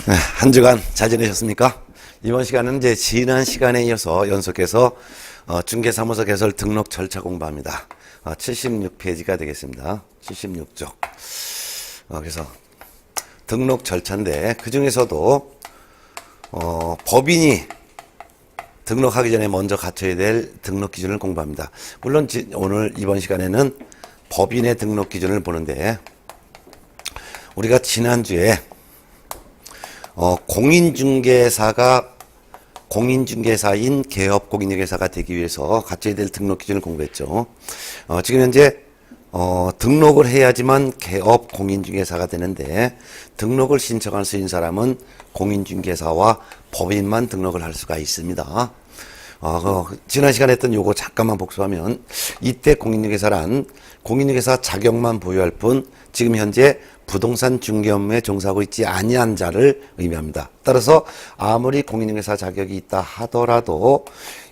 한 주간 잘 지내셨습니까? 이번 시간은 이제 지난 시간에 이어서 연속해서 중개사무소 개설 등록 절차 공부합니다. 76페이지가 되겠습니다. 76쪽. 그래서 등록 절차인데 그 중에서도 법인이 등록하기 전에 먼저 갖춰야 될 등록 기준을 공부합니다. 물론 오늘 이번 시간에는 법인의 등록 기준을 보는데 우리가 지난주에 공인중개사인 개업 공인중개사가 되기 위해서 갖춰야 될 등록 기준을 공부했죠. 지금 현재 등록을 해야지만 개업 공인중개사가 되는데 등록을 신청할 수 있는 사람은 공인중개사와 법인만 등록을 할 수가 있습니다. 지난 시간에 했던 요거 잠깐만 복수하면 이때 공인중개사란 공인중개사 자격만 보유할 뿐 지금 현재 부동산 중개 업무에 종사하고 있지 아니한 자를 의미합니다. 따라서 아무리 공인중개사 자격이 있다 하더라도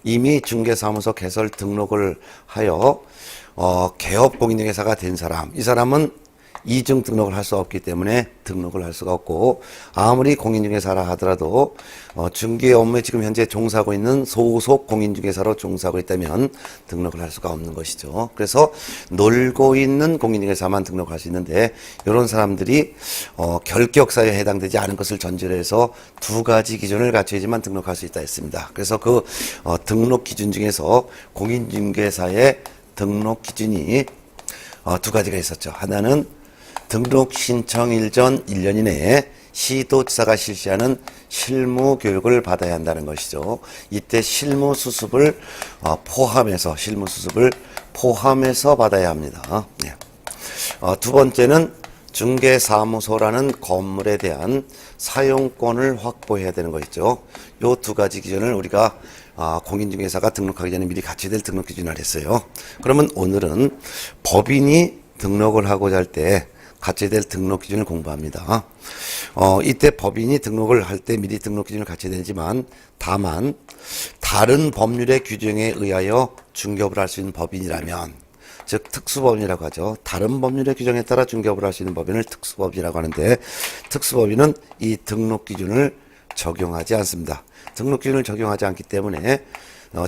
이미 중개사무소 개설 등록을 하여 개업 공인중개사가 된 사람, 이 사람은 이중 등록을 할 수 없기 때문에 등록을 할 수가 없고, 아무리 공인중개사라 하더라도 중개 업무에 지금 현재 종사하고 있는 소속 공인중개사로 종사하고 있다면 등록을 할 수가 없는 것이죠. 그래서 놀고 있는 공인중개사만 등록할 수 있는데, 이런 사람들이 결격사유에 해당되지 않은 것을 전제로 해서 두 가지 기준을 갖춰야지만 등록할 수 있다 했습니다. 그래서 그 등록 기준 중에서 공인중개사의 등록 기준이 두 가지가 있었죠. 하나는 등록 신청일 전 1년 이내에 시도지사가 실시하는 실무 교육을 받아야 한다는 것이죠. 이때 실무 수습을 포함해서 받아야 합니다. 네. 두 번째는 중개사무소라는 건물에 대한 사용권을 확보해야 되는 것이죠. 요 두 가지 기준을 우리가 공인중개사가 등록하기 전에 미리 갖춰야 될 등록 기준을 했어요. 그러면 오늘은 법인이 등록을 하고자 할 때 갖춰야 될 등록 기준을 공부합니다. 이때 법인이 등록을 할 때 미리 등록 기준을 갖춰야 되지만, 다만 다른 법률의 규정에 의하여 중개업을 할 수 있는 법인이라면, 즉 특수법인이라고 하죠. 다른 법률의 규정에 따라 중개업을 할 수 있는 법인을 특수법인이라고 하는데, 특수법인은 이 등록 기준을 적용하지 않습니다. 등록 기준을 적용하지 않기 때문에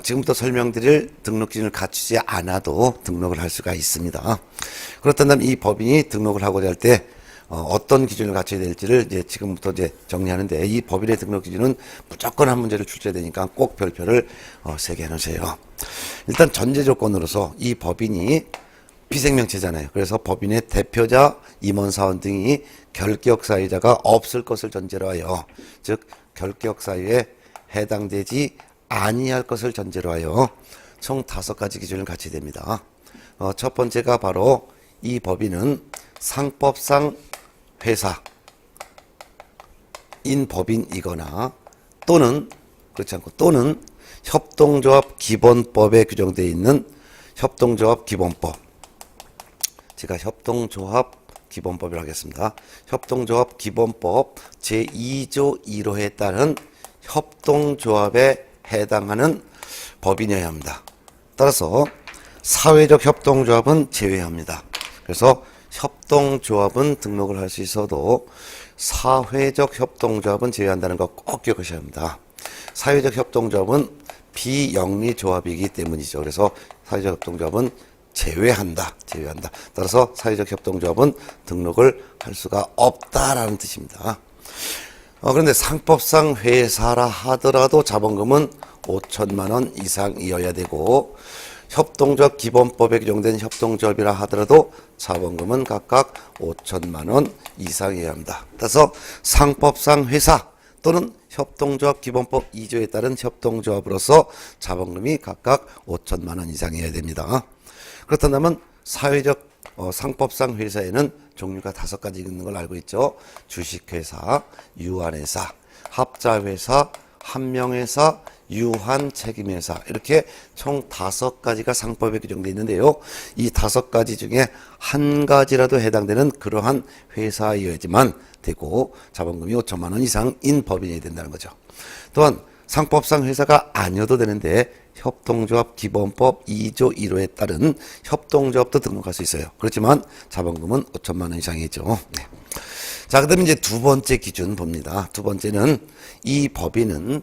지금부터 설명드릴 등록 기준을 갖추지 않아도 등록을 할 수가 있습니다. 그렇다면 이 법인이 등록을 하고자 할 때 어떤 기준을 갖춰야 될지를 이제 지금부터 정리하는데, 이 법인의 등록 기준은 무조건 한 문제를 출제해야 되니까 꼭 별표를 3개 해놓으세요. 일단 전제 조건으로서 이 법인이 비생명체잖아요. 그래서 법인의 대표자, 임원사원 등이 결격사유자가 없을 것을 전제로 하여, 즉 결격사유에 해당되지 아니할 것을 전제로 하여 총 5가지 기준을 갖춰야 됩니다. 첫 번째가 바로 이 법인은 상법상 회사인 법인이거나 또는 그렇지 않고 또는 협동조합 기본법에 규정되어 있는 협동조합 기본법, 제가 협동조합 기본법이라고 하겠습니다. 협동조합 기본법 제2조 1호에 따른 협동조합에 해당하는 법인이어야 합니다. 따라서 사회적 협동조합은 제외합니다. 그래서 협동조합은 등록을 할 수 있어도 사회적 협동조합은 제외한다는 거 꼭 기억하셔야 합니다. 사회적 협동조합은 비영리조합이기 때문이죠. 그래서 사회적 협동조합은 제외한다. 따라서 사회적 협동조합은 등록을 할 수가 없다라는 뜻입니다. 그런데 상법상 회사라 하더라도 자본금은 5천만 원 이상이어야 되고, 협동조합 기본법에 규정된 협동조합이라 하더라도 자본금은 각각 5천만 원 이상이어야 합니다. 따라서 상법상 회사 또는 협동조합 기본법 2조에 따른 협동조합으로서 자본금이 각각 5천만 원 이상이어야 됩니다. 그렇다면 사회적 상법상 회사에는 종류가 5가지 있는 걸 알고 있죠. 주식회사, 유한회사, 합자회사, 한명회사, 유한책임회사, 이렇게 총 5가지가 상법에 규정되어 있는데요. 이 5가지 중에 한 가지라도 해당되는 그러한 회사여야지만 되고 자본금이 5천만 원 이상인 법인이 된다는 거죠. 또한 상법상 회사가 아니어도 되는데 협동조합 기본법 2조 1호에 따른 협동조합도 등록할 수 있어요. 그렇지만 자본금은 5천만 원 이상이죠. 네. 자, 그 다음에 이제 두 번째 기준 봅니다. 두 번째는 이 법인은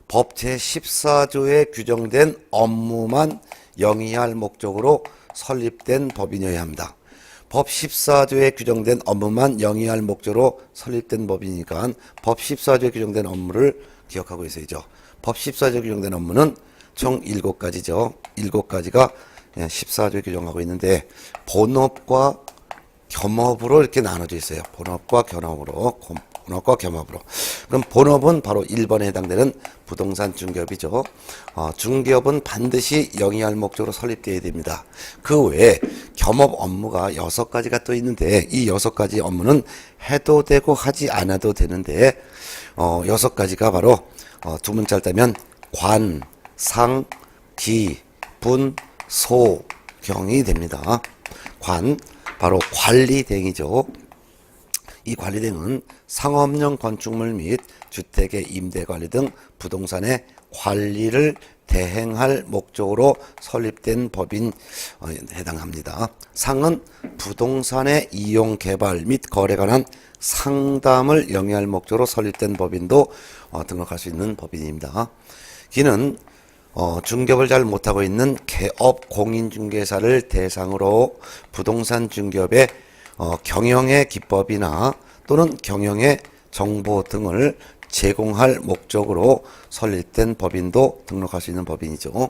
법 제14조에 규정된 업무만 영위할 목적으로 설립된 법인이어야 합니다. 법 14조에 규정된 업무만 영위할 목적으로 설립된 법이니까 법 14조에 규정된 업무를 기억하고 있어야죠. 법 14조에 규정된 업무는 총 7가지죠. 7가지가 14조에 규정하고 있는데 본업과 겸업으로 이렇게 나눠져 있어요. 본업과 겸업으로. 그럼 본업은 바로 1번에 해당되는 부동산 중개업이죠. 중개업은 반드시 영위할 목적으로 설립되어야 됩니다. 그 외에 겸업 업무가 6가지가 또 있는데 이 6가지 업무는 해도 되고 하지 않아도 되는데 6가지가 바로 두 문자를 따면 관, 상, 기, 분, 소, 경이 됩니다. 관, 바로 관리대행이죠. 이 관리대행은 상업용 건축물 및 주택의 임대관리 등 부동산의 관리를 대행할 목적으로 설립된 법인 해당합니다. 상은 부동산의 이용 개발 및 거래에 관한 상담을 영위할 목적으로 설립된 법인도 등록할 수 있는 법인입니다. 기는 중개업을 잘 못하고 있는 개업 공인중개사를 대상으로 부동산 중개업의 경영의 기법이나 또는 경영의 정보 등을 제공할 목적으로 설립된 법인도 등록할 수 있는 법인이죠.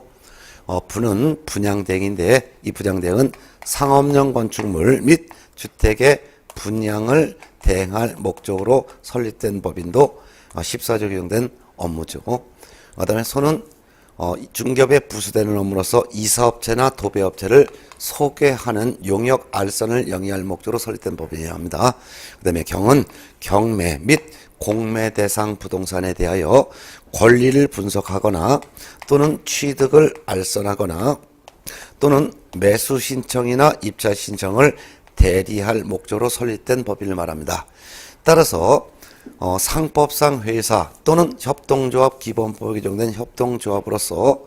분은 분양대행인데 이 분양대행은 상업용 건축물 및 주택의 분양을 대행할 목적으로 설립된 법인도 14조 규정된 업무죠. 그 다음에 소는 중개업에 부수되는 업무로서 이사업체나 도배업체를 소개하는 용역 알선을 영위할 목적으로 설립된 법인이어야 합니다. 그 다음에 경은 경매 및 공매 대상 부동산에 대하여 권리를 분석하거나 또는 취득을 알선하거나 또는 매수 신청이나 입찰 신청을 대리할 목적으로 설립된 법인을 말합니다. 따라서 상법상 회사 또는 협동조합 기본법에 규정된 협동조합으로서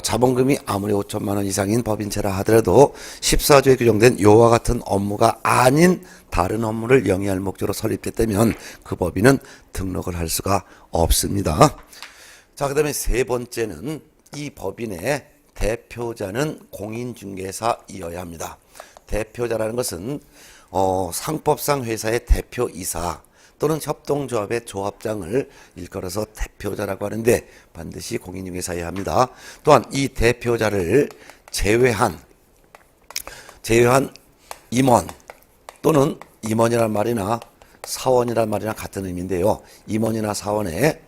자본금이 아무리 5천만 원 이상인 법인체라 하더라도 14조에 규정된 요와 같은 업무가 아닌 다른 업무를 영위할 목적으로 설립됐다면 그 법인은 등록을 할 수가 없습니다. 자, 그 다음에 세 번째는 이 법인의 대표자는 공인중개사이어야 합니다. 대표자라는 것은 상법상 회사의 대표이사 또는 협동조합의 조합장을 일컬어서 대표자라고 하는데 반드시 공인중개사여야 합니다. 또한 이 대표자를 제외한 임원 또는 임원이란 말이나 사원이란 말이나 같은 의미인데요. 임원이나 사원의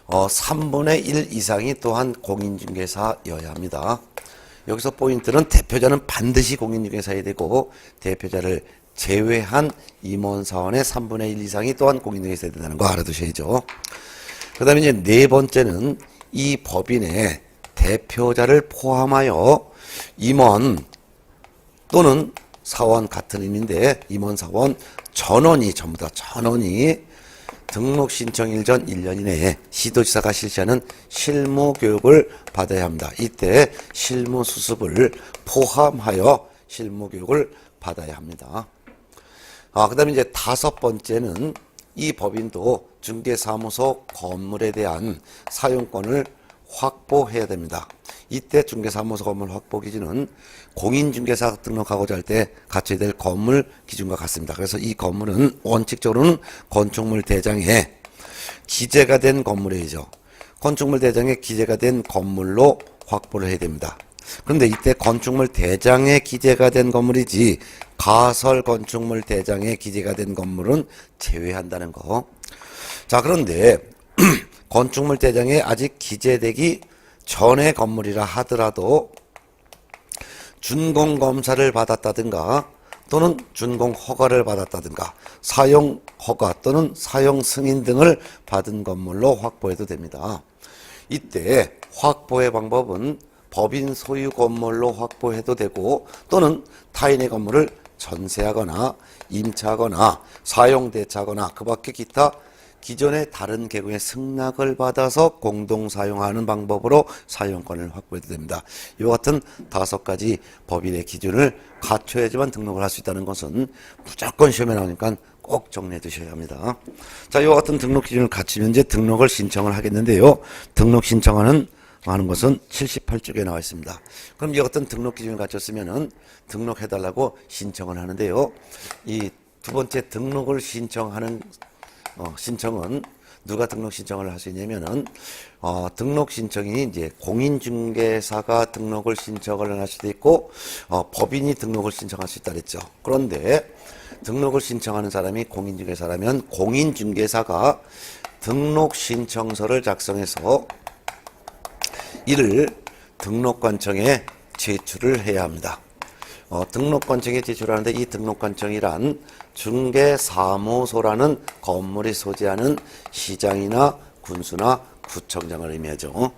3분의 1 이상이 또한 공인중개사여야 합니다. 여기서 포인트는 대표자는 반드시 공인중개사여야 되고 대표자를 제외한 임원사원의 3분의 1 이상이 또한 공인중개사여야 된다는 거 알아두셔야죠. 그 다음에 이제 네 번째는 이 법인의 대표자를 포함하여 임원 또는 사원 같은 의미인데 임원, 사원, 전원이 전부 다 전원이 등록 신청일 전 1년 이내에 시도지사가 실시하는 실무 교육을 받아야 합니다. 이때 실무 수습을 포함하여 실무 교육을 받아야 합니다. 그 다음에 이제 다섯 번째는 이 법인도 중개사무소 건물에 대한 사용권을 확보해야 됩니다. 이때 중개사무소 건물 확보 기준은 공인중개사 등록하고자 할 때 갖춰야 될 건물 기준과 같습니다. 그래서 이 건물은 원칙적으로는 건축물 대장에 기재가 된 건물이죠. 건축물 대장에 기재가 된 건물로 확보를 해야 됩니다. 그런데 이때 건축물 대장에 기재가 된 건물이지 가설 건축물 대장에 기재가 된 건물은 제외한다는 거. 자, 그런데 건축물 대장에 아직 기재되기 전의 건물이라 하더라도 준공검사를 받았다든가 또는 준공허가를 받았다든가 사용허가 또는 사용승인 등을 받은 건물로 확보해도 됩니다. 이때 확보의 방법은 법인 소유 건물로 확보해도 되고 또는 타인의 건물을 전세하거나 임차하거나 사용대차하거나 그 밖에 기타 기존의 다른 계공의 승낙을 받아서 공동 사용하는 방법으로 사용권을 확보해도 됩니다. 이와 같은 5가지 법인의 기준을 갖춰야지만 등록을 할 수 있다는 것은 무조건 시험에 나오니까 꼭 정리해 두셔야 합니다. 자, 이와 같은 등록 기준을 갖추면 이제 등록을 신청을 하겠는데요. 등록 신청하는 것은 78쪽에 나와 있습니다. 그럼 이와 같은 등록 기준을 갖췄으면은 등록해달라고 신청을 하는데요. 이 두 번째 등록을 신청하는 신청은 누가 등록 신청을 할 수 있냐면은 등록 신청이 이제 공인중개사가 등록을 신청을 할 수도 있고 법인이 등록을 신청할 수 있다 그랬죠. 그런데 등록을 신청하는 사람이 공인중개사라면 공인중개사가 등록 신청서를 작성해서 이를 등록관청에 제출을 해야 합니다. 등록관청에 제출하는데 이 등록관청이란 중개사무소라는 건물이 소재하는 시장이나 군수나 구청장을 의미하죠.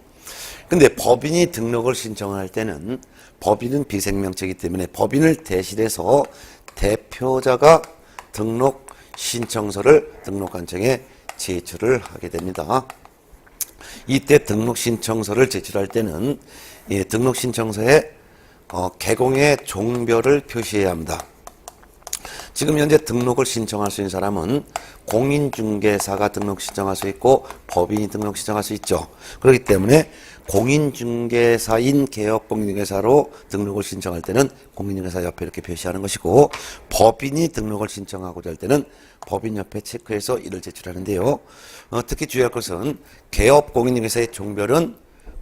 근데 법인이 등록을 신청할 때는 법인은 비생명체이기 때문에 법인을 대신해서 대표자가 등록 신청서를 등록관청에 제출을 하게 됩니다. 이때 등록 신청서를 제출할 때는 이 등록 신청서에 계공의 종별을 표시해야 합니다. 지금 현재 등록을 신청할 수 있는 사람은 공인중개사가 등록 신청할 수 있고 법인이 등록 신청할 수 있죠. 그렇기 때문에 공인중개사인 개업공인중개사로 등록을 신청할 때는 공인중개사 옆에 이렇게 표시하는 것이고 법인이 등록을 신청하고자 할 때는 법인 옆에 체크해서 이를 제출하는데요. 특히 주의할 것은 개업공인중개사의 종별은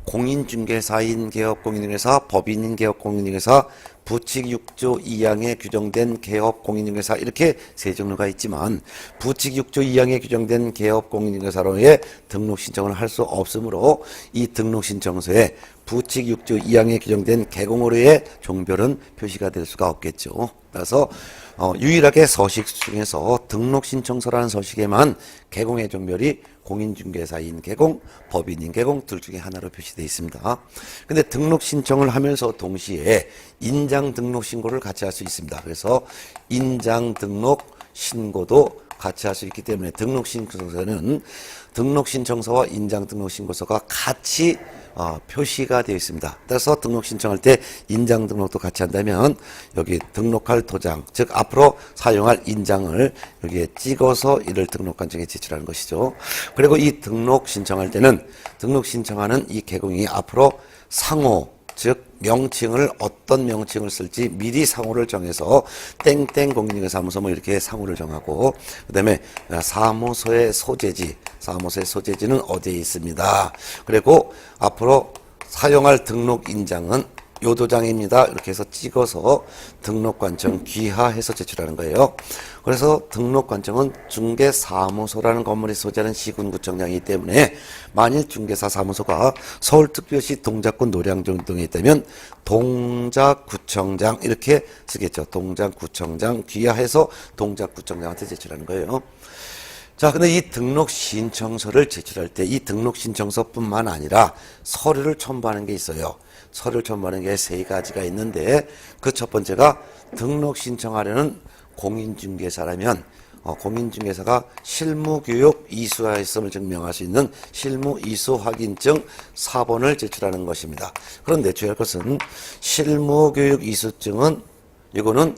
공인중개사인 개업공인중개사, 법인인 개업공인중개사, 부칙 6조 2항에 규정된 개업공인중개사 이렇게 세 종류가 있지만 부칙 6조 2항에 규정된 개업공인중개사로의 등록 신청을 할 수 없으므로 이 등록 신청서에 부칙 6조 2항에 규정된 개공으로의 종별은 표시가 될 수가 없겠죠. 따라서 유일하게 서식 중에서 등록 신청서라는 서식에만 개공의 종별이 공인중개사인 개공, 법인인 개공 둘 중에 하나로 표시되어 있습니다. 근데 등록 신청을 하면서 동시에 인장 등록 신고를 같이 할 수 있습니다. 그래서 인장 등록 신고도 같이 할 수 있기 때문에 등록 신청서는 등록 신청서와 인장 등록 신고서가 같이 표시가 되어 있습니다. 따라서 등록 신청할 때 인장 등록도 같이 한다면 여기 등록할 도장, 즉 앞으로 사용할 인장을 여기에 찍어서 이를 등록관청에 제출하는 것이죠. 그리고 이 등록 신청할 때는 등록 신청하는 이 개공이 앞으로 상호, 즉 명칭을 어떤 명칭을 쓸지 미리 상호를 정해서 땡땡 공인중개사무소 뭐 이렇게 상호를 정하고 그다음에 사무소의 소재지는 어디에 있습니다. 그리고 앞으로 사용할 등록 인장은 요 도장입니다. 이렇게 해서 찍어서 등록관청 귀하해서 제출하는 거예요. 그래서 등록관청은 중개사무소라는 건물이 소재하는 시군구청장이기 때문에 만일 중개사 사무소가 서울특별시 동작군 노량진 등에 있다면 동작구청장 이렇게 쓰겠죠. 동작구청장 귀하해서 동작구청장한테 제출하는 거예요. 자, 근데 이 등록 신청서를 제출할 때 이 등록 신청서뿐만 아니라 서류를 첨부하는 게 있어요. 서류를 첨부하는 게 3가지가 있는데 그 첫 번째가 등록 신청하려는 공인중개사라면 공인중개사가 실무교육 이수하였음을 증명할 수 있는 실무 이수 확인증 4번을 제출하는 것입니다. 그런데 주의할 것은 실무교육 이수증은 이거는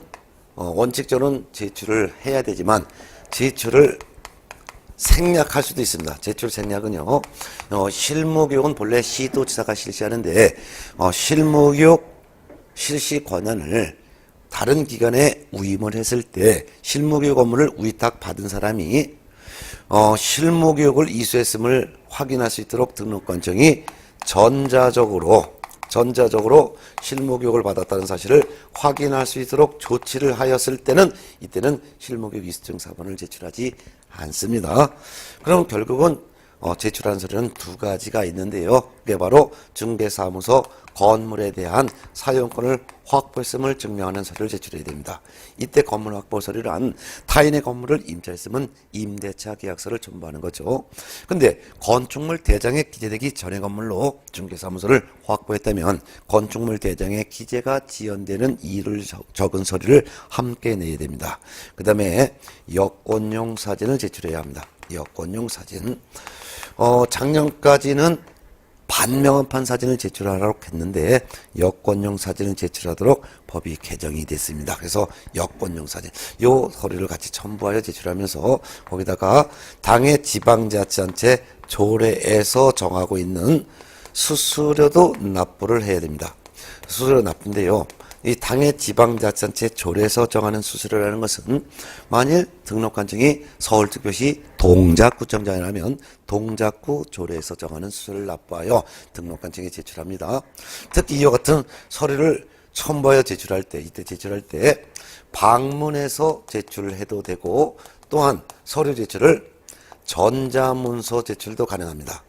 원칙적으로는 제출을 해야 되지만 제출을 생략할 수도 있습니다. 제출 생략은요. 실무교육은 본래 시도지사가 실시하는데 실무교육 실시 권한을 다른 기관에 위임을 했을 때 실무교육 업무를 위탁 받은 사람이 실무교육을 이수했음을 확인할 수 있도록 등록관청이 전자적으로 실무교육을 받았다는 사실을 확인할 수 있도록 조치를 하였을 때는 이때는 실무교육 이수증 4번을 제출하지 않습니다. 그럼 결국은 제출하는 서류는 2가지가 있는데요. 그게 바로 중개사무소 건물에 대한 사용권을 확보했음을 증명하는 서류를 제출해야 됩니다. 이때 건물 확보 서류란 타인의 건물을 임차했으면 임대차 계약서를 첨부하는 거죠. 근데 건축물 대장에 기재되기 전의 건물로 중개사무소를 확보했다면 건축물 대장에 기재가 지연되는 이유를 적은 서류를 함께 내야 됩니다. 그 다음에 여권용 사진을 제출해야 합니다. 여권용 사진. 작년까지는 반명함판 사진을 제출하라고 했는데 여권용 사진을 제출하도록 법이 개정이 됐습니다. 그래서 여권용 사진 요 서류를 같이 첨부하여 제출하면서 거기다가 당의 지방자치단체 조례에서 정하고 있는 수수료도 납부를 해야 됩니다. 수수료 납부인데요. 이 당의 지방자치단체 조례에서 정하는 수수료라는 것은 만일 등록관청이 서울특별시 동작구청장이라면 동작구 조례에서 정하는 수수료를 납부하여 등록관청에 제출합니다. 특히 이와 같은 서류를 첨부하여 제출할 때 이때 제출할 때 방문해서 제출을 해도 되고 또한 서류 제출을 전자문서 제출도 가능합니다.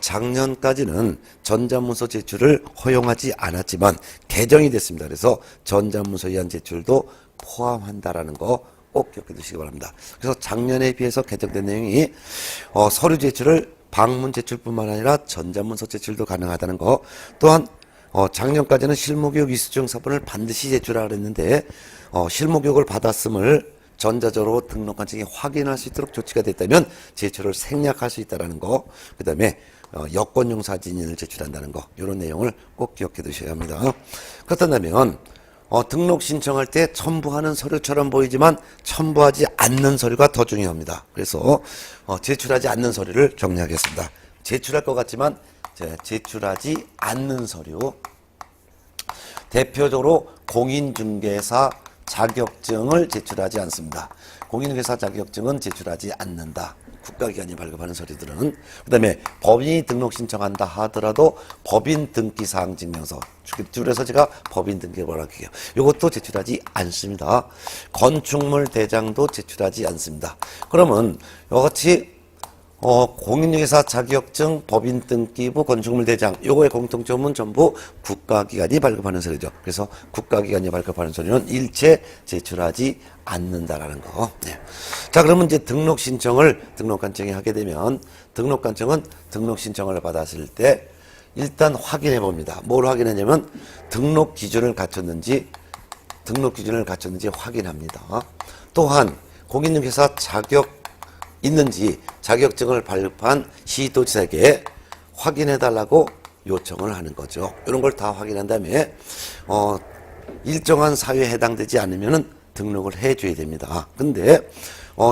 작년까지는 전자문서 제출을 허용하지 않았지만 개정이 됐습니다. 그래서 전자문서에 의한 제출도 포함한다라는 거 꼭 기억해 두시기 바랍니다. 그래서 작년에 비해서 개정된 내용이 서류 제출을 방문 제출뿐만 아니라 전자문서 제출도 가능하다는 거, 또한 작년까지는 실무교육 이수증 사본을 반드시 제출하라 했는데 실무교육을 받았음을 전자적으로 등록관청이 확인할 수 있도록 조치가 됐다면 제출을 생략할 수 있다는 거, 그 다음에 여권용 사진을 제출한다는 거, 이런 내용을 꼭 기억해 두셔야 합니다. 그렇다면 등록 신청할 때 첨부하는 서류처럼 보이지만 첨부하지 않는 서류가 더 중요합니다. 그래서 제출하지 않는 서류를 정리하겠습니다. 제출할 것 같지만 제출하지 않는 서류, 대표적으로 공인중개사 자격증을 제출하지 않습니다. 공인중개사 자격증은 제출하지 않는다. 국가기관이 발급하는 서류들은. 그 다음에 법인이 등록 신청한다 하더라도 법인 등기사항 증명서, 줄여서 제가 법인 등기를 할게요. 이것도 제출하지 않습니다. 건축물 대장도 제출하지 않습니다. 그러면 이같이 공인중개사 자격증, 법인 등기부, 건축물 대장, 요거의 공통점은 전부 국가기관이 발급하는 서류죠. 그래서 국가기관이 발급하는 서류는 일체 제출하지 않는다라는 거. 네. 자, 그러면 이제 등록 신청을 등록관청이 하게 되면 등록관청은 등록 신청을 받았을 때 일단 확인해 봅니다. 뭘 확인하냐면 등록 기준을 갖췄는지 확인합니다. 또한 공인중개사 자격 있는지 자격증을 발급한 시도지사에게 확인해달라고 요청을 하는 거죠. 이런 걸 다 확인한 다음에 일정한 사유에 해당되지 않으면 등록을 해줘야 됩니다. 근데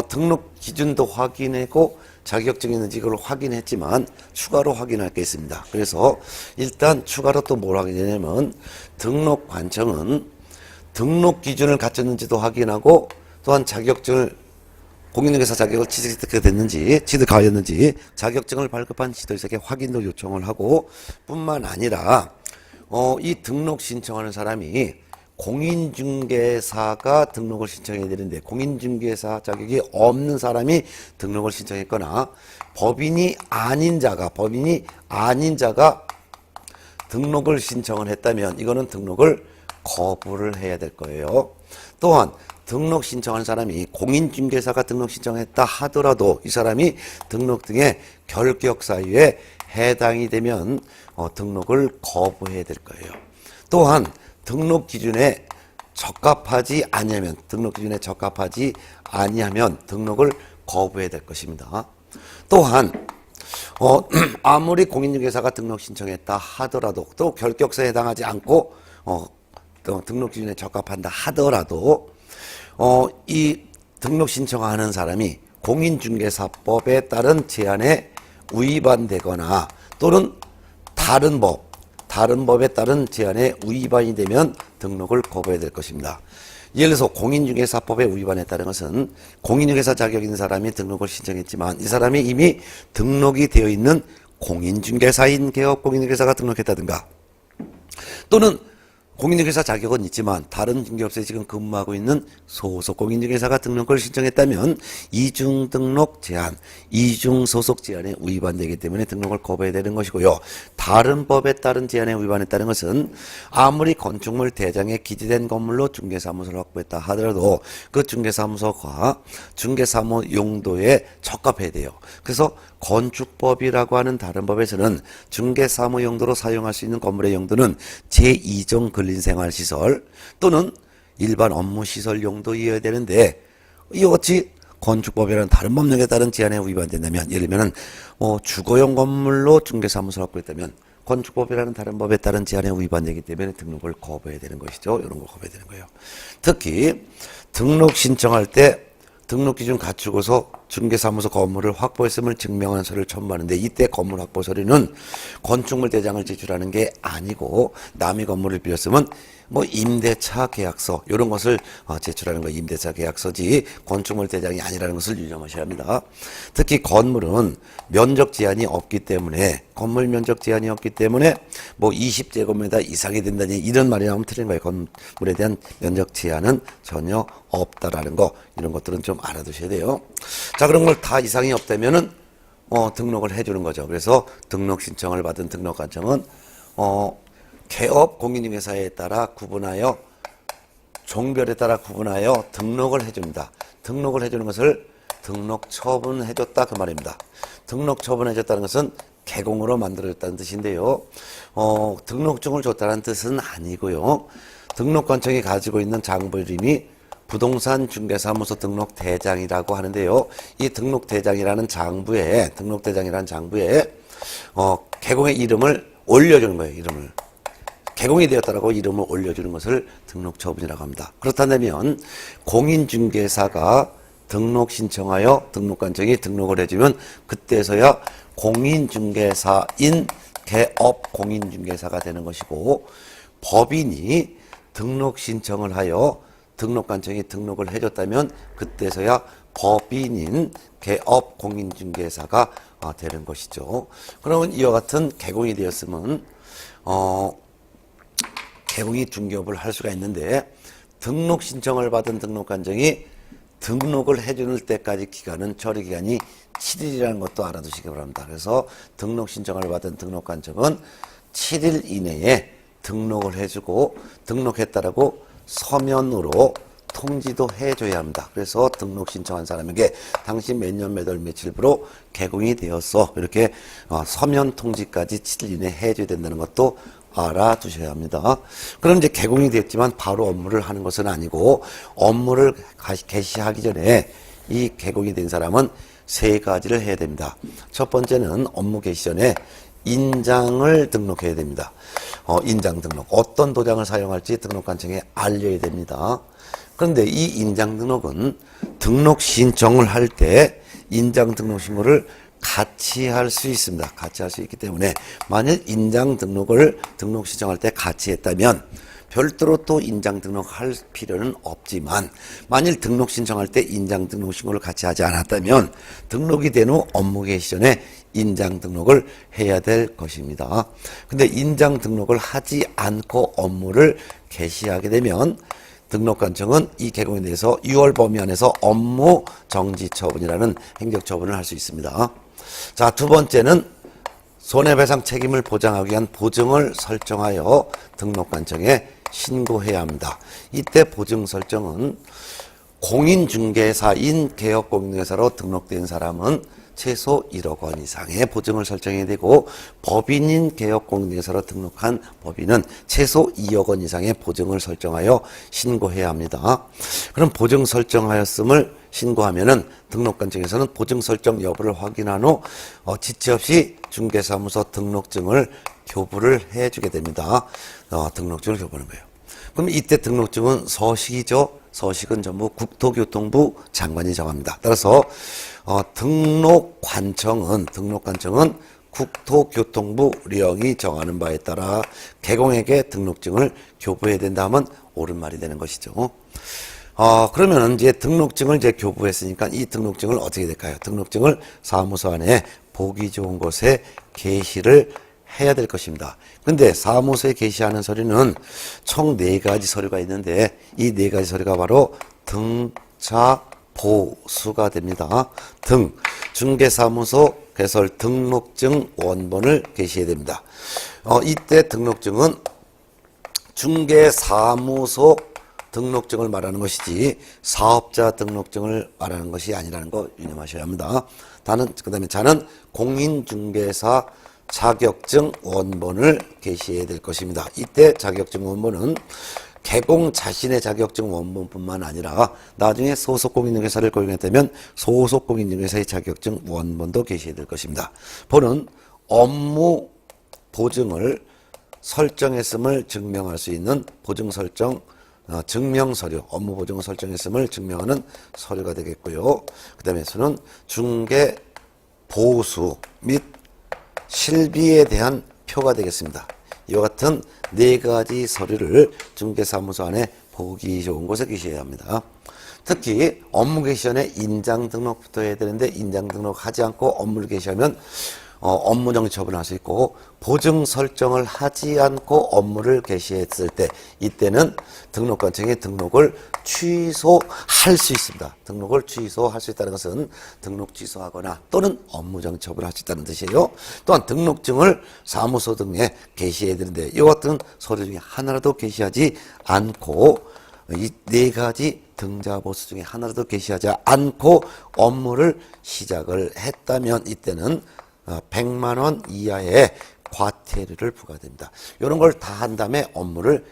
등록 기준도 확인하고 자격증이 있는지 그걸 확인했지만 추가로 확인할 게 있습니다. 그래서 일단 추가로 또 뭘 확인하냐면 등록관청은 등록 기준을 갖췄는지도 확인하고 또한 자격증을 공인중개사 자격을 취득하였는지 자격증을 발급한 지도자에게 확인도 요청을 하고 뿐만 아니라 이 등록 신청하는 사람이 공인중개사가 등록을 신청해야 되는데 공인중개사 자격이 없는 사람이 등록을 신청했거나 법인이 아닌 자가 등록을 신청을 했다면 이거는 등록을 거부를 해야 될 거예요. 또한 등록 신청한 사람이 공인중개사가 등록 신청했다 하더라도 이 사람이 등록 등의 결격 사유에 해당이 되면 등록을 거부해야 될 거예요. 또한 등록 기준에 적합하지 아니하면 등록을 거부해야 될 것입니다. 또한 아무리 공인중개사가 등록 신청했다 하더라도 또 결격사에 해당하지 않고 또 등록 기준에 적합한다 하더라도 이 등록 신청하는 사람이 공인중개사법에 따른 제한에 위반되거나 또는 다른 법에 따른 제한에 위반이 되면 등록을 거부해야 될 것입니다. 예를 들어서 공인중개사법에 위반했다는 것은 공인중개사 자격 있는 사람이 등록을 신청했지만 이 사람이 이미 등록이 되어 있는 공인중개사인 개업 공인중개사가 등록했다든가 또는 공인중개사 자격은 있지만 다른 중개업소에 지금 근무하고 있는 소속 공인중개사가 등록을 신청했다면 이중 등록 제한, 이중 소속 제한에 위반되기 때문에 등록을 거부해야 되는 것이고요. 다른 법에 따른 제한에 위반했다는 것은 아무리 건축물 대장에 기재된 건물로 중개사무소를 확보했다 하더라도 그 중개사무소가 중개사무 용도에 적합해야 돼요. 그래서 건축법이라고 하는 다른 법에서는 중개사무 용도로 사용할 수 있는 건물의 용도는 제2종 근린생활시설 또는 일반 업무시설 용도이어야 되는데 이것이 건축법이라는 다른 법령에 따른 제한에 위반된다면 예를 들면 주거용 건물로 중개사무소를 확보했다면 건축법이라는 다른 법에 따른 제한에 위반되기 때문에 등록을 거부해야 되는 것이죠. 이런 걸 거부해야 되는 거예요. 특히 등록 신청할 때 등록 기준 갖추고서 중개사무소 건물을 확보했음을 증명하는 서류를 첨부하는데 이때 건물 확보 서류는 건축물 대장을 제출하는 게 아니고 남의 건물을 빌렸으면 임대차 계약서 이런 것을 제출하는 거 임대차 계약서지 건축물 대장이 아니라는 것을 유념하셔야 합니다. 특히 건물은 면적 제한이 없기 때문에 건물 면적 제한이 없기 때문에 20제곱미터 이상이 된다니 이런 말이 나오면 틀린 거예요. 건물에 대한 면적 제한은 전혀 없다라는 거 이런 것들은 좀 알아두셔야 돼요. 자, 그런 걸 다 이상이 없다면은 등록을 해주는 거죠. 그래서 등록 신청을 받은 등록관청은 개업 공인중개사에 따라 구분하여 종별에 따라 구분하여 등록을 해줍니다. 등록을 해주는 것을 등록 처분해줬다 그 말입니다. 등록 처분해줬다는 것은 개공으로 만들어졌다는 뜻인데요. 등록증을 줬다는 뜻은 아니고요. 등록관청이 가지고 있는 장부 이름이 부동산 중개사무소 등록 대장이라고 하는데요. 이 등록 대장이라는 장부에 개공의 이름을 올려주는 거예요. 이름을 개공이 되었다라고 이름을 올려주는 것을 등록 처분이라고 합니다. 그렇다면 공인중개사가 등록 신청하여 등록관청이 등록을 해주면 그때서야 공인중개사인 개업 공인중개사가 되는 것이고 법인이 등록 신청을 하여 등록관청이 등록을 해줬다면 그때서야 법인인 개업 공인중개사가 되는 것이죠. 그러면 이와 같은 개공이 되었으면 개공이 중개업을 할 수가 있는데 등록 신청을 받은 등록관청이 등록을 해주는 때까지 기간은 처리 기간이 7일이라는 것도 알아두시기 바랍니다. 그래서 등록 신청을 받은 등록관청은 7일 이내에 등록을 해주고 등록했다라고 서면으로 통지도 해줘야 합니다. 그래서 등록 신청한 사람에게 당신 몇 년 몇 월 며칠부로 개공이 되었어 이렇게 서면 통지까지 7일 이내에 해줘야 된다는 것도 알아두셔야 합니다. 그럼 이제 개공이 됐지만 바로 업무를 하는 것은 아니고 업무를 개시하기 전에 이 개공이 된 사람은 세 가지를 해야 됩니다. 첫 번째는 업무 개시 전에 인장을 등록해야 됩니다. 인장 등록. 어떤 도장을 사용할지 등록관청에 알려야 됩니다. 그런데 이 인장 등록은 등록 신청을 할 때 인장 등록 신고를 같이 할 수 있습니다. 같이 할 수 있기 때문에 만일 인장 등록을 등록 신청할 때 같이 했다면 별도로 또 인장 등록할 필요는 없지만 만일 등록 신청할 때 인장 등록 신고를 같이 하지 않았다면 등록이 된 후 업무 개시 전에 인장 등록을 해야 될 것입니다. 근데 인장 등록을 하지 않고 업무를 개시하게 되면 등록관청은 이 개공에 대해서 6월 범위 안에서 업무 정지 처분이라는 행정 처분을 할 수 있습니다. 자, 두 번째는 손해배상 책임을 보장하기 위한 보증을 설정하여 등록관청에 신고해야 합니다. 이때 보증 설정은 공인중개사인 개업공인중개사로 등록된 사람은 최소 1억 원 이상의 보증을 설정해야 되고 법인인 개업공인중개사로 등록한 법인은 최소 2억 원 이상의 보증을 설정하여 신고해야 합니다. 그럼 보증 설정하였음을 신고하면은 등록관청에서는 보증 설정 여부를 확인한 후 지체 없이 중개사무소 등록증을 교부를 해주게 됩니다. 등록증을 교부하는 거예요. 그럼 이때 등록증은 서식이죠. 서식은 전부 국토교통부 장관이 정합니다. 따라서 등록관청은 국토교통부 령이 정하는 바에 따라 개공에게 등록증을 교부해야 된다면 옳은 말이 되는 것이죠. 그러면 이제 등록증을 이제 교부했으니까 이 등록증을 어떻게 될까요? 등록증을 사무소 안에 보기 좋은 곳에 게시를 해야 될 것입니다. 근데 사무소에 게시하는 서류는 총 4가지 서류가 있는데 이 4가지 서류가 바로 등차 보수가 됩니다. 중개사무소 개설 등록증 원본을 게시해야 됩니다. 이때 등록증은 중개사무소 등록증을 말하는 것이지 사업자 등록증을 말하는 것이 아니라는 거 유념하셔야 합니다. 그 다음에 자는 공인중개사 자격증 원본을 게시해야 될 것입니다. 이때 자격증 원본은 개공 자신의 자격증 원본뿐만 아니라 나중에 소속 공인중개사를 고용했다면 소속 공인중개사의 자격증 원본도 게시해야 될 것입니다. 보는 업무 보증을 설정했음을 증명할 수 있는 보증 설정 증명서류, 업무 보증을 설정했음을 증명하는 서류가 되겠고요. 그 다음에 수는 중개 보수 및 실비에 대한 표가 되겠습니다. 이와 같은 4가지 서류를 중개사무소 안에 보기 좋은 곳에 게시해야 합니다. 특히 업무 개시 전에 인장 등록부터 해야 되는데 인장 등록하지 않고 업무를 개시하면 업무 정지 처분할 수 있고 보증 설정을 하지 않고 업무를 개시했을 때 이때는 등록관청이 등록을 취소할 수 있습니다. 등록을 취소할 수 있다는 것은 등록 취소하거나 또는 업무 정지 처분할 수 있다는 뜻이에요. 또한 등록증을 사무소 등에 게시해야 되는데 이 같은 서류 중에 하나라도 게시하지 않고 이 4가지 등자보수 중에 하나라도 게시하지 않고 업무를 시작을 했다면 이때는 100만 원 이하의 과태료를 부과됩니다. 이런 걸 다 한 다음에 업무를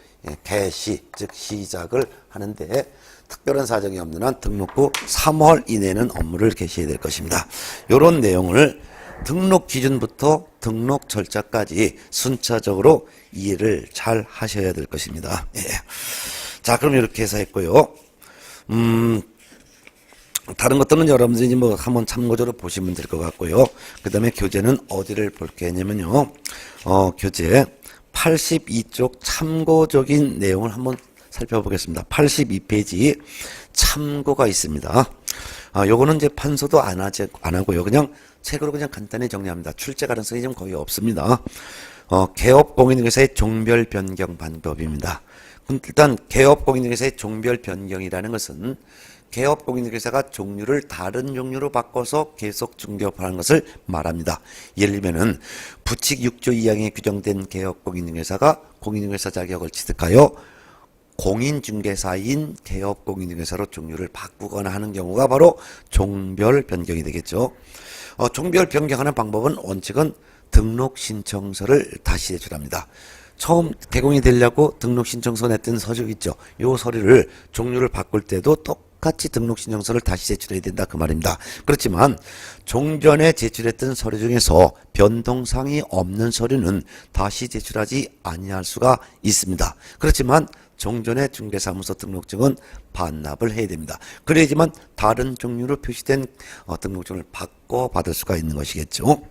개시, 즉 시작을 하는데 특별한 사정이 없는 한 등록 후 3월 이내는 업무를 개시해야 될 것입니다. 이런 내용을 등록 기준부터 등록 절차까지 순차적으로 이해를 잘 하셔야 될 것입니다. 예. 자, 그럼 이렇게 해서 했고요. 다른 것들은 여러분들이 뭐 한번 참고적으로 보시면 될 것 같고요. 그 다음에 교재는 어디를 볼게 했냐면요. 교재 82쪽 참고적인 내용을 한번 살펴보겠습니다. 82페이지 참고가 있습니다. 요거는 이제 판서도 안 하고요. 그냥 책으로 그냥 간단히 정리합니다. 출제 가능성이 좀 거의 없습니다. 개업 공인중개사의 종별 변경 방법입니다. 일단 개업 공인중개사의 종별 변경이라는 것은 개업 공인중개사가 종류를 다른 종류로 바꿔서 계속 중개업하는 것을 말합니다. 예를 들면은 부칙 6조 2항에 규정된 개업 공인중개사가 공인중개사 자격을 취득하여 공인중개사인 개업 공인중개사로 종류를 바꾸거나 하는 경우가 바로 종별 변경이 되겠죠. 종별 변경하는 방법은 원칙은 등록 신청서를 다시 제출합니다. 처음 개공이 되려고 등록 신청서 냈던 서류 있죠. 이 서류를 종류를 바꿀 때도 똑같이 등록 신청서를 다시 제출해야 된다 그 말입니다. 그렇지만 종전에 제출했던 서류 중에서 변동사항이 없는 서류는 다시 제출하지 아니할 수가 있습니다. 그렇지만 종전의 중개사무소 등록증은 반납을 해야 됩니다. 그래야지만 다른 종류로 표시된 등록증을 바꿔 받을 수가 있는 것이겠죠.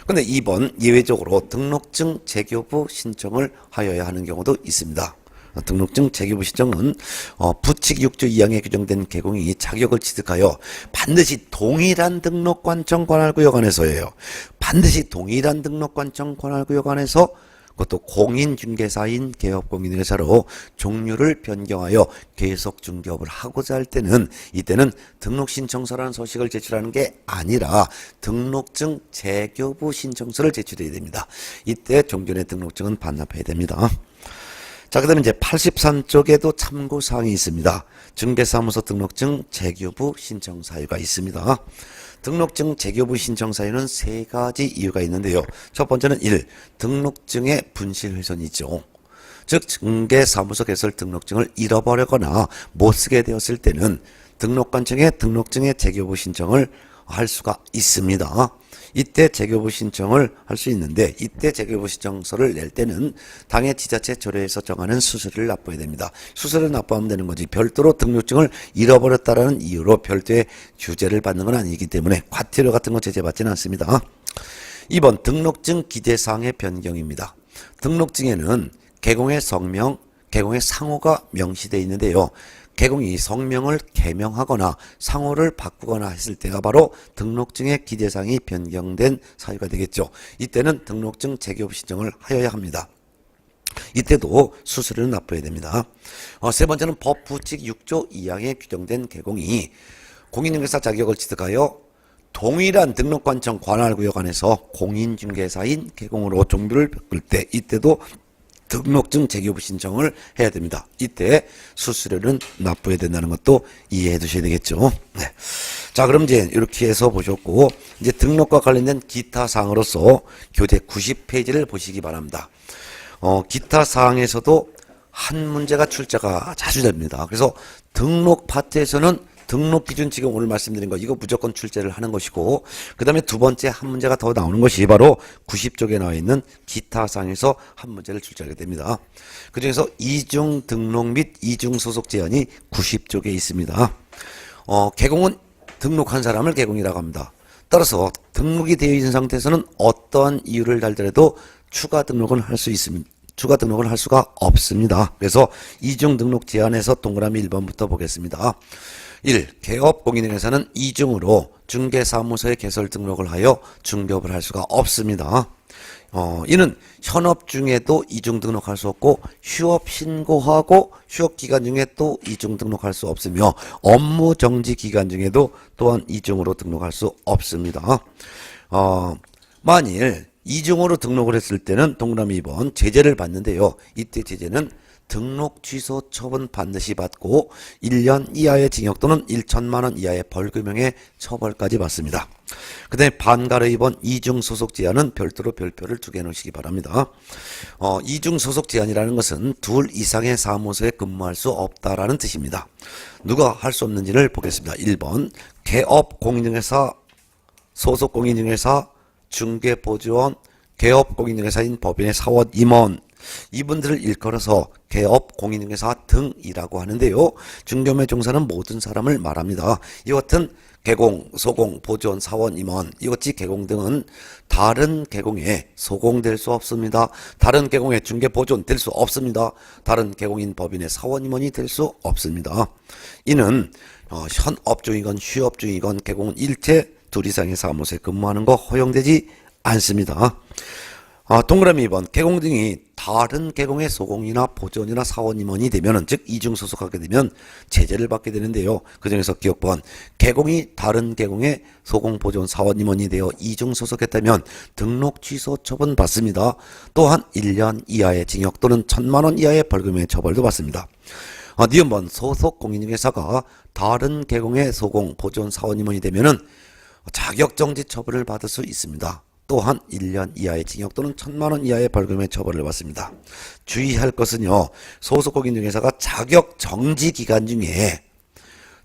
그런데 2번 예외적으로 등록증 재교부 신청을 하여야 하는 경우도 있습니다. 등록증 재교부 신청은 부칙 6조 2항에 규정된 개공이 자격을 취득하여 반드시 동일한 등록관청 관할구역 안에서예요. 반드시 동일한 등록관청 관할구역 안에서 그것도 공인중개사인 개업공인중개사로 종류를 변경하여 계속 중개업을 하고자 할 때는 이때는 등록신청서라는 서식을 제출하는 게 아니라 등록증 재교부 신청서를 제출해야 됩니다. 이때 종전의 등록증은 반납해야 됩니다. 자, 그 다음에 이제 83쪽에도 참고사항이 있습니다. 중개사무소 등록증 재교부 신청 사유가 있습니다. 등록증 재교부 신청 사유는 3가지 이유가 있는데요. 첫 번째는 1. 등록증의 분실 훼손이 있죠. 즉 중개사무소 개설 등록증을 잃어버리거나 못 쓰게 되었을 때는 등록관청에 등록증의 재교부 신청을 할 수가 있습니다. 이때 재교부 신청을 할 수 있는데 이때 재교부 신청서를 낼 때는 당해 지자체 조례에서 정하는 수수료를 납부해야 됩니다. 수수료를 납부하면 되는 거지 별도로 등록증을 잃어버렸다라는 이유로 별도의 규제를 받는 건 아니기 때문에 과태료 같은 거 제재받지는 않습니다. 2번 등록증 기재사항의 변경입니다. 등록증에는 개공의 성명, 개공의 상호가 명시되어 있는데요. 개공이 성명을 개명하거나 상호를 바꾸거나 했을 때가 바로 등록증의 기재사항이 변경된 사유가 되겠죠. 이때는 등록증 재개업 신청을 하여야 합니다. 이때도 수수료는 납부해야 됩니다. 세 번째는 법 부칙 6조 2항에 규정된 개공이 공인중개사 자격을 취득하여 동일한 등록관청 관할구역 안에서 공인중개사인 개공으로 종류를 바꿀 때 이때도 등록증 재개업 신청을 해야 됩니다. 이때 수수료는 납부해야 된다는 것도 이해해 두셔야 되겠죠. 네. 자, 그럼 이제 이렇게 해서 보셨고, 이제 등록과 관련된 기타 사항으로서 교재 90페이지를 보시기 바랍니다. 기타 사항에서도 한 문제가 출제가 자주 됩니다. 그래서 등록 파트에서는 등록 기준 지금 오늘 말씀드린 거 이거 무조건 출제를 하는 것이고, 그 다음에 두 번째 한 문제가 더 나오는 것이 바로 90쪽에 나와 있는 기타 사항에서 한 문제를 출제하게 됩니다. 그 중에서 이중 등록 및 이중 소속 제한이 90쪽에 있습니다. 개공은 등록한 사람을 개공이라고 합니다. 따라서 등록이 되어 있는 상태에서는 어떠한 이유를 달더라도 추가 등록은 할 수 있습니다. 추가 등록을 할 수가 없습니다. 그래서 이중 등록 제한에서 동그라미 1번부터 보겠습니다. 1. 개업 공인중개사는 이중으로 중개사무소에 개설 등록을 하여 중개업을 할 수가 없습니다. 이는 현업 중에도 이중 등록할 수 없고 휴업 신고하고 휴업 기간 중에 또 이중 등록할 수 없으며 업무 정지 기간 중에도 또한 이중으로 등록할 수 없습니다. 만일 이중으로 등록을 했을 때는 동그라미 2번 제재를 받는데요. 이때 제재는 등록 취소 처분 반드시 받고 1년 이하의 징역 또는 1천만 원 이하의 벌금형의 처벌까지 받습니다. 그 다음에 반가로 2번 이중 소속 제한은 별도로 별표를 2개 놓으시기 바랍니다. 이중 소속 제한이라는 것은 둘 이상의 사무소에 근무할 수 없다라는 뜻입니다. 누가 할 수 없는지를 보겠습니다. 1번 개업 공인중개사, 소속 공인중개사, 중개보조원, 개업 공인중개사인 법인의 사원 임원, 이분들을 일컬어서 개업 공인중개사 등이라고 하는데요. 중개업에 종사하는 모든 사람을 말합니다. 이와 같은 개공, 소공, 보조원, 사원, 임원, 이것이 개공 등은 다른 개공에 소공될 수 없습니다. 다른 개공에 중개보조원 될 수 없습니다. 다른 개공인 법인의 사원, 임원이 될 수 없습니다. 이는 현업중이건 휴업중이건 개공은 일체 둘 이상의 사무소에 근무하는 거 허용되지 않습니다. 동그라미 2번 개공 등이 다른 개공의 소공이나 보조원이나 사원 임원이 되면 즉 이중 소속하게 되면 제재를 받게 되는데요. 그 중에서 기억번 개공이 다른 개공의 소공 보조원 사원 임원이 되어 이중 소속했다면 등록 취소 처분 받습니다. 또한 1년 이하의 징역 또는 1천만 원 이하의 벌금의 처벌도 받습니다. 니은번 소속 공인중개사가 다른 개공의 소공 보조원 사원 임원이 되면은 자격정지 처벌을 받을 수 있습니다. 또한 1년 이하의 징역 또는 1천만 원 이하의 벌금의 처벌을 받습니다. 주의할 것은요. 소속 공인중개사가 자격정지 기간 중에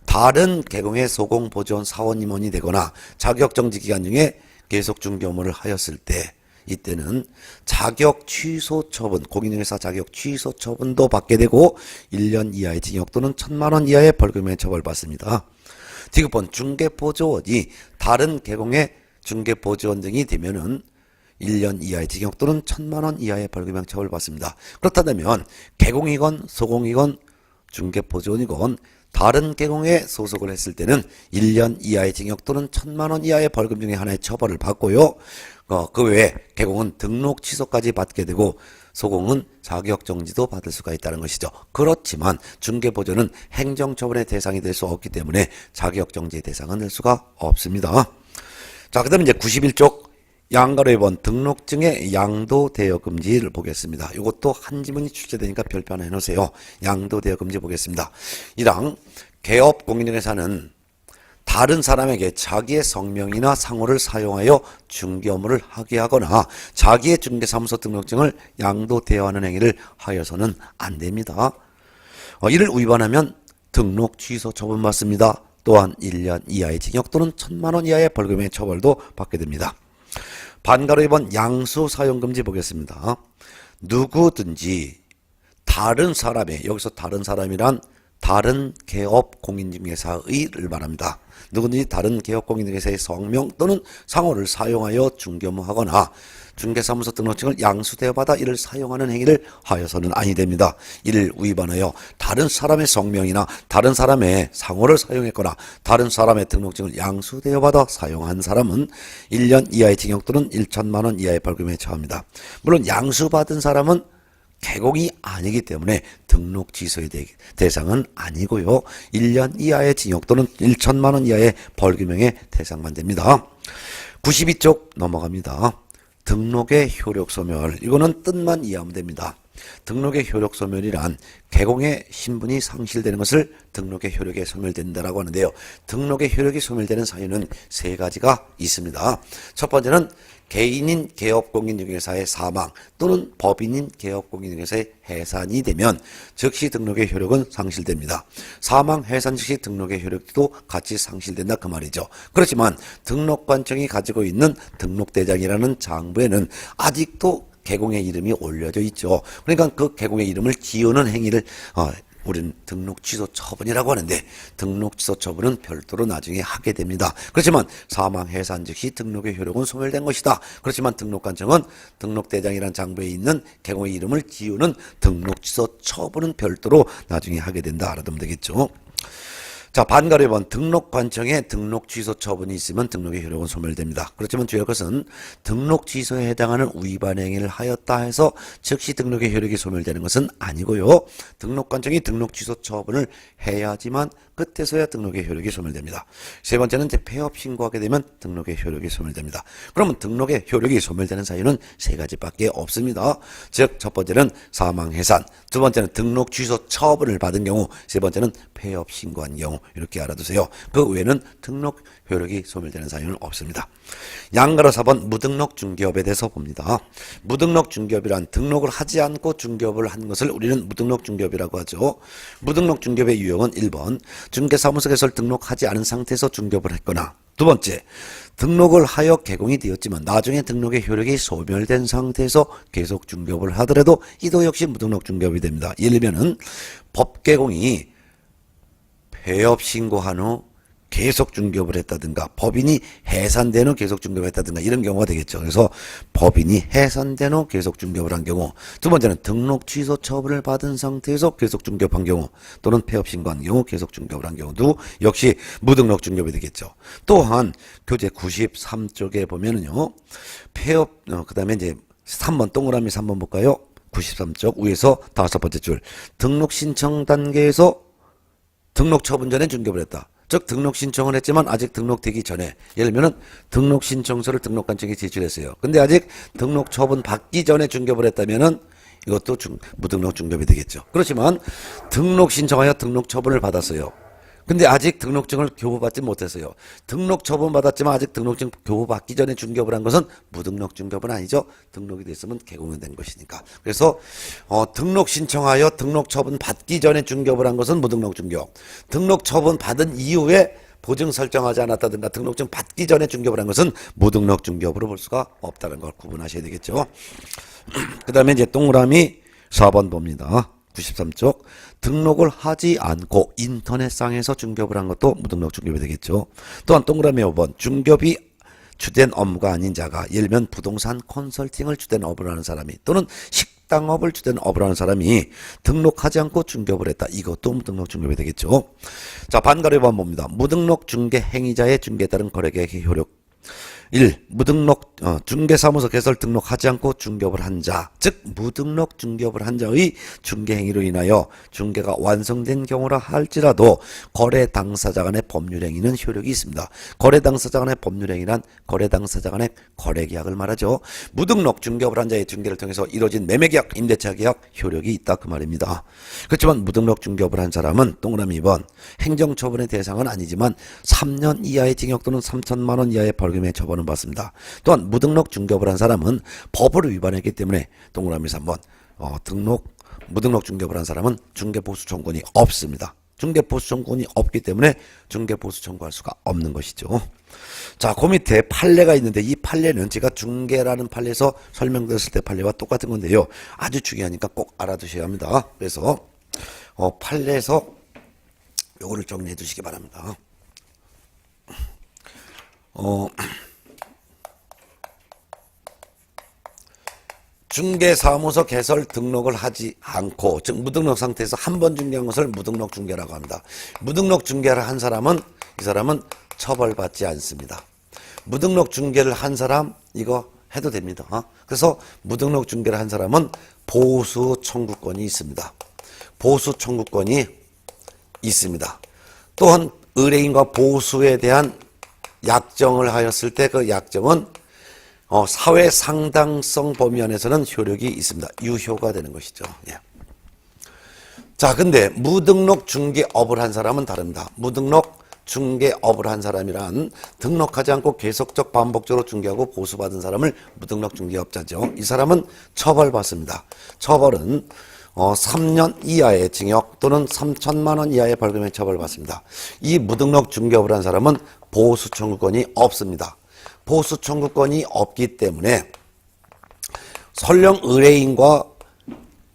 다른 개공의 소공 보조원 사원 임원이 되거나 자격정지 기간 중에 계속 중개업무를 하였을 때 이때는 자격 취소 처분, 공인중개사 자격 취소 처분도 받게 되고 1년 이하의 징역 또는 1천만 원 이하의 벌금의 처벌받습니다. 디귿번 중개보조원이 다른 개공의 중개보조원 등이 되면은 1년 이하의 징역 또는 1천만 원 이하의 벌금형 처벌받습니다. 그렇다면 개공이건 소공이건 중개보조원이건 다른 개공에 소속을 했을 때는 1년 이하의 징역 또는 1천만 원 이하의 벌금 중에 하나의 처벌을 받고요. 그 외에 개공은 등록 취소까지 받게 되고 소공은 자격정지도 받을 수가 있다는 것이죠. 그렇지만 중개보조는 행정처분의 대상이 될 수 없기 때문에 자격정지의 대상은 될 수가 없습니다. 자, 그 다음에 이제 91쪽 양가로 2번 등록증의 양도 대여 금지를 보겠습니다. 이것도 한 지문이 출제되니까 별표 하나 해놓으세요. 양도 대여 금지 보겠습니다. 1항 개업 공인중개사는 다른 사람에게 자기의 성명이나 상호를 사용하여 중개 업무를 하게 하거나 자기의 중개사무소 등록증을 양도 대여하는 행위를 하여서는 안 됩니다. 이를 위반하면 등록 취소 처분받습니다. 또한 1년 이하의 징역 또는 1천만 원 이하의 벌금의 처벌도 받게 됩니다. 반가로 2번 양수 사용금지 보겠습니다. 누구든지 다른 사람의, 여기서 다른 사람이란 다른 개업 공인중개사의를 말합니다. 누구든지 다른 개업 공인중개사의 성명 또는 상호를 사용하여 중개무하거나 중개사무소 등록증을 양수대여 받아 이를 사용하는 행위를 하여서는 아니 됩니다. 이를 위반하여 다른 사람의 성명이나 다른 사람의 상호를 사용했거나 다른 사람의 등록증을 양수대여 받아 사용한 사람은 1년 이하의 징역 또는 1천만 원 이하의 벌금에 처합니다. 물론 양수받은 사람은 개공이 아니기 때문에 등록 취소의 대상은 아니고요. 1년 이하의 징역 또는 1천만 원 이하의 벌금형의 대상만 됩니다. 92쪽 넘어갑니다. 등록의 효력 소멸. 이거는 뜻만 이해하면 됩니다. 등록의 효력 소멸이란 개공의 신분이 상실되는 것을 등록의 효력이 소멸된다라고 하는데요. 등록의 효력이 소멸되는 사유는 세 가지가 있습니다. 첫 번째는 개인인 개업공인중개사의 사망 또는 법인인 개업공인중개사의 해산이 되면 즉시 등록의 효력은 상실됩니다. 사망, 해산 즉시 등록의 효력도 같이 상실된다 그 말이죠. 그렇지만 등록관청이 가지고 있는 등록대장이라는 장부에는 아직도 개공의 이름이 올려져 있죠. 그러니까 그 개공의 이름을 지우는 행위를 우리는 등록 취소 처분이라고 하는데 등록 취소 처분은 별도로 나중에 하게 됩니다. 그렇지만 사망 해산 즉시 등록의 효력은 소멸된 것이다. 그렇지만 등록관청은 등록대장이라는 장부에 있는 개공의 이름을 지우는 등록 취소 처분은 별도로 나중에 하게 된다 알아두면 되겠죠. 자, 반가로 1번 등록관청에 등록 취소 처분이 있으면 등록의 효력은 소멸됩니다. 그렇지만 주의할 것은 등록 취소에 해당하는 위반 행위를 하였다 해서 즉시 등록의 효력이 소멸되는 것은 아니고요. 등록관청이 등록 취소 처분을 해야지만 끝에서야 등록의 효력이 소멸됩니다. 세 번째는 이제 폐업 신고하게 되면 등록의 효력이 소멸됩니다. 그러면 등록의 효력이 소멸되는 사유는 세 가지밖에 없습니다. 즉 첫 번째는 사망 해산, 두 번째는 등록 취소 처분을 받은 경우, 세 번째는 폐업 신고한 경우 이렇게 알아두세요. 그 외에는 등록 효력이 소멸되는 사유는 없습니다. 양가로 4번 무등록 중개업에 대해서 봅니다. 무등록 중개업이란 등록을 하지 않고 중개업을 한 것을 우리는 무등록 중개업이라고 하죠. 무등록 중개업의 유형은 1번 중개사무소 개설 등록하지 않은 상태에서 중개업을 했거나, 두 번째 등록을 하여 개공이 되었지만 나중에 등록의 효력이 소멸된 상태에서 계속 중개업을 하더라도 이도 역시 무등록 중개업이 됩니다. 예를 들면은 법개공이 폐업 신고한 후 계속 중개업을 했다든가 법인이 해산된 후 계속 중개업을 했다든가 이런 경우가 되겠죠. 그래서 법인이 해산된 후 계속 중개업을 한 경우, 두 번째는 등록 취소 처분을 받은 상태에서 계속 중개업한 경우 또는 폐업 신고한 경우 계속 중개업을 한 경우도 역시 무등록 중개업이 되겠죠. 또한 교재 93쪽에 보면은요. 폐업 그다음에 이제 3번 동그라미 3번 볼까요? 93쪽 위에서 다섯 번째 줄 등록 신청 단계에서 등록 처분 전에 중개업을 했다. 즉 등록 신청을 했지만 아직 등록되기 전에, 예를 들면 등록 신청서를 등록관청에 제출했어요. 근데 아직 등록 처분 받기 전에 중개업을 했다면은 이것도 무등록 중개업이 되겠죠. 그렇지만 등록 신청하여 등록 처분을 받았어요. 근데 아직 등록증을 교부받지 못했어요. 등록 처분 받았지만 아직 등록증 교부받기 전에 중개업을 한 것은 무등록 중개업은 아니죠. 등록이 됐으면 개공이 된 것이니까. 그래서 등록 신청하여 등록 처분 받기 전에 중개업을 한 것은 무등록 중개업. 등록 처분 받은 이후에 보증 설정하지 않았다든가 등록증 받기 전에 중개업을 한 것은 무등록 중개업으로 볼 수가 없다는 걸 구분하셔야 되겠죠. 그 다음에 이제 동그라미 4번 봅니다. 93쪽 등록을 하지 않고 인터넷상에서 중개업을 한 것도 무등록 중개업이 되겠죠. 또한 동그라미 5번 중개업이 주된 업무가 아닌 자가, 예를 들면 부동산 컨설팅을 주된 업을 하는 사람이 또는 식당업을 주된 업을 하는 사람이 등록하지 않고 중개업을 했다. 이것도 무등록 중개업이 되겠죠. 자, 반가로 1번 봅니다. 무등록 중개 행위자의 중개에 따른 거래계획의 효력. 1. 무등록 중개사무소 개설 등록하지 않고 중개업을 한 자, 즉 무등록 중개업을 한 자의 중개행위로 인하여 중개가 완성된 경우라 할지라도 거래 당사자 간의 법률행위는 효력이 있습니다. 거래 당사자 간의 법률행위란 거래 당사자 간의 거래계약을 말하죠. 무등록 중개업을 한 자의 중개를 통해서 이루어진 매매계약, 임대차 계약 효력이 있다 그 말입니다. 그렇지만 무등록 중개업을 한 사람은 동그라미 2번 행정처분의 대상은 아니지만 3년 이하의 징역 또는 3천만 원 이하의 벌금에 처분 받습니다. 또한 무등록 중개업을 한 사람은 법을 위반했기 때문에 동그라미 3번 무등록 중개업을 한 사람은 중개보수 청구권이 없습니다. 중개보수 청구권이 없기 때문에 중개보수 청구할 수가 없는 것이죠. 자, 그 밑에 판례가 있는데 이 판례는 제가 중개라는 판례에서 설명드렸을 때 판례와 똑같은 건데요. 아주 중요하니까 꼭 알아두셔야 합니다. 그래서 판례에서 요거를 정리해 두시기 바랍니다. 중개사무소 개설 등록을 하지 않고, 즉 무등록 상태에서 한 번 중개한 것을 무등록 중개라고 합니다. 무등록 중개를 한 사람은, 이 사람은 처벌받지 않습니다. 무등록 중개를 한 사람 이거 해도 됩니다. 그래서 무등록 중개를 한 사람은 보수 청구권이 있습니다. 보수 청구권이 있습니다. 또한 의뢰인과 보수에 대한 약정을 하였을 때 그 약정은 사회 상당성 범위 안에서는 효력이 있습니다. 유효가 되는 것이죠. 예. 자, 근데 무등록 중개업을 한 사람은 다릅니다. 무등록 중개업을 한 사람이란 등록하지 않고 계속적 반복적으로 중개하고 보수받은 사람을 무등록 중개업자죠. 이 사람은 처벌받습니다. 처벌은 3년 이하의 징역 또는 3천만 원 이하의 벌금에 처벌받습니다. 이 무등록 중개업을 한 사람은 보수 청구권이 없습니다. 보수 청구권이 없기 때문에 설령 의뢰인과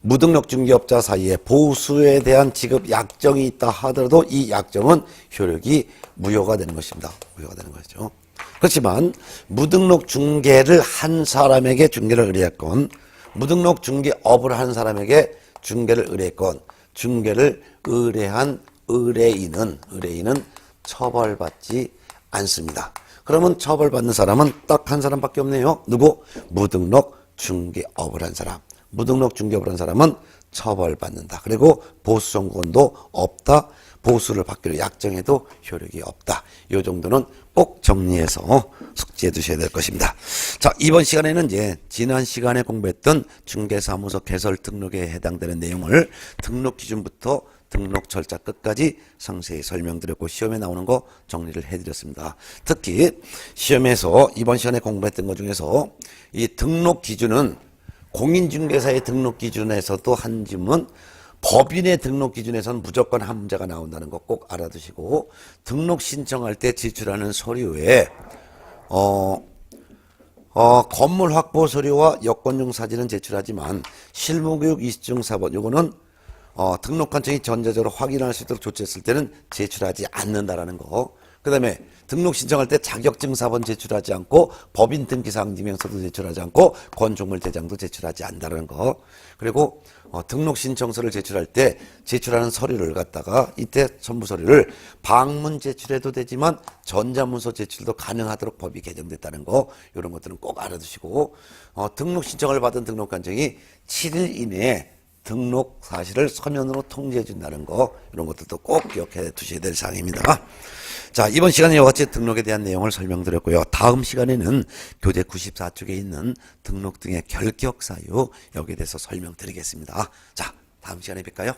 무등록 중개업자 사이에 보수에 대한 지급 약정이 있다 하더라도 이 약정은 효력이 무효가 되는 것입니다. 무효가 되는 거죠. 그렇지만 무등록 중개를 한 사람에게 중개를 의뢰했건, 무등록 중개업을 한 사람에게 중개를 의뢰했건, 중개를 의뢰한 의뢰인은 처벌받지 않습니다. 그러면 처벌받는 사람은 딱 한 사람밖에 없네요. 누구? 무등록 중개업을 한 사람. 무등록 중개업을 한 사람은 처벌받는다. 그리고 보수 청구권도 없다. 보수를 받기로 약정해도 효력이 없다. 이 정도는 꼭 정리해서 숙지해 두셔야 될 것입니다. 자, 이번 시간에는 이제 지난 시간에 공부했던 중개사무소 개설 등록에 해당되는 내용을 등록 기준부터 등록 절차 끝까지 상세히 설명드렸고 시험에 나오는 거 정리를 해드렸습니다. 특히 시험에서 이번 시간에 공부했던 것 중에서 이 등록 기준은 공인중개사의 등록 기준에서도 한 질문, 법인의 등록 기준에서는 무조건 한 문제가 나온다는 거 꼭 알아두시고, 등록 신청할 때 제출하는 서류에 건물 확보 서류와 여권용 사진은 제출하지만 실무교육 이수증사본 요거는 등록한 청이 전자적으로 확인할 수 있도록 조치했을 때는 제출하지 않는다라는 거. 그 다음에 등록 신청할 때 자격증 사본 제출하지 않고 법인 등기사항 증명서도 제출하지 않고 건축물 대장도 제출하지 않는다는 거. 그리고 등록 신청서를 제출할 때 제출하는 서류를 갖다가 이때 첨부 서류를 방문 제출해도 되지만 전자문서 제출도 가능하도록 법이 개정됐다는 거. 이런 것들은 꼭 알아두시고, 등록 신청을 받은 등록관청이 7일 이내에 등록 사실을 서면으로 통지해 준다는 거, 이런 것들도 꼭 기억해 두셔야 될 사항입니다. 자, 이번 시간에 이와 같이 등록에 대한 내용을 설명드렸고요. 다음 시간에는 교재 94쪽에 있는 등록 등의 결격 사유, 여기에 대해서 설명드리겠습니다. 자, 다음 시간에 뵐까요?